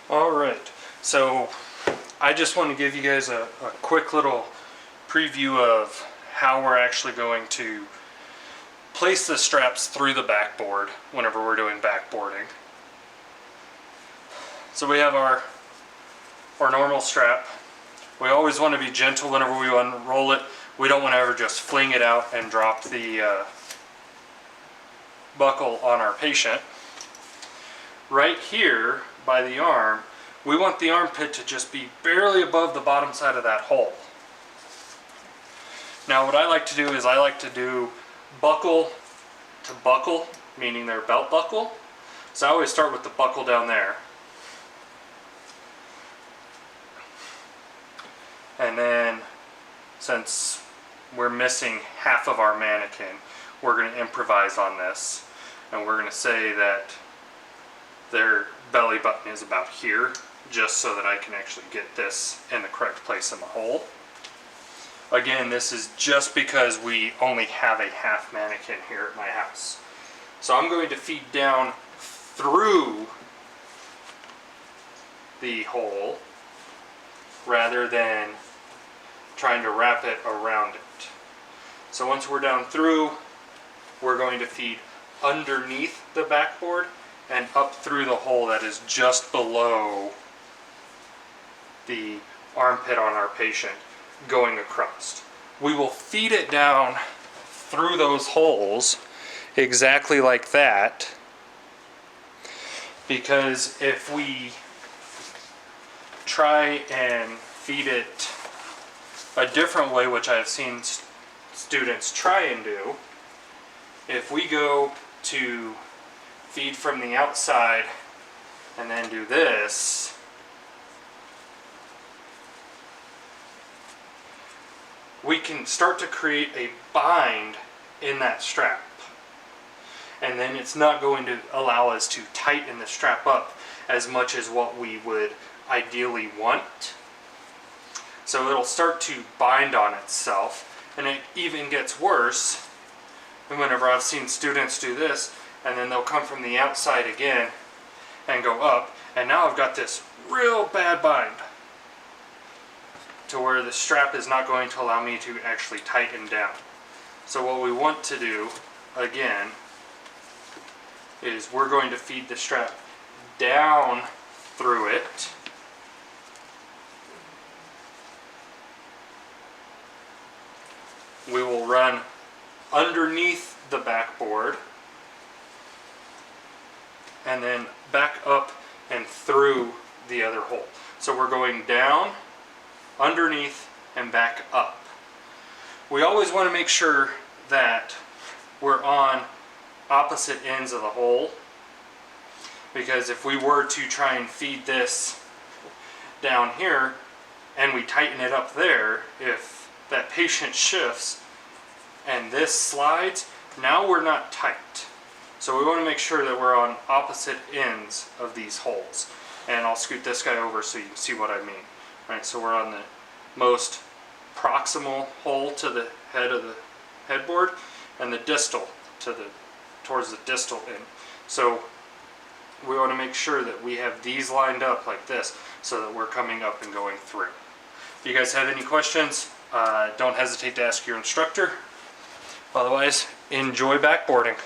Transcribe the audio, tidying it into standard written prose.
Alright, so I just want to give you guys a quick little preview of how we're actually going to place the straps through the backboard whenever we're doing backboarding. So we have our normal strap. We always want to be gentle whenever we unroll it. We don't want to ever just fling it out and drop the buckle on our patient. Right here by the arm, we want the armpit to just be barely above the bottom side of that hole. Now what I like to do is I like to do buckle to buckle, meaning their belt buckle. So I always start with the buckle down there. And then, since we're missing half of our mannequin, we're going to improvise on this. And we're going to say that their belly button is about here, just so that I can actually get this in the correct place in the hole. Again, this is just because we only have a half mannequin here at my house. So I'm going to feed down through the hole rather than trying to wrap it around it. So once we're down through, we're going to feed underneath the backboard and up through the hole that is just below the armpit on our patient going across. We will feed it down through those holes exactly like that, because if we try and feed it a different way, which I've seen students try and do, if we go to feed from the outside and then do this, we can start to create a bind in that strap, and then it's not going to allow us to tighten the strap up as much as what we would ideally want. So it'll start to bind on itself, and it even gets worse. And whenever I've seen students do this, and then they'll come from the outside again and go up, and now I've got this real bad bind to where the strap is not going to allow me to actually tighten down. So what we want to do, again, is we're going to feed the strap down through it. We will run underneath the backboard and then back up and through the other hole. So we're going down, underneath, and back up. We always want to make sure that we're on opposite ends of the hole, because if we were to try and feed this down here and we tighten it up there, if that patient shifts and this slides, now we're not tight. So we want to make sure that we're on opposite ends of these holes. And I'll scoot this guy over so you can see what I mean. Right, so we're on the most proximal hole to the head of the headboard, and the distal towards the distal end. So we want to make sure that we have these lined up like this so that we're coming up and going through. If you guys have any questions, don't hesitate to ask your instructor. Otherwise, enjoy backboarding.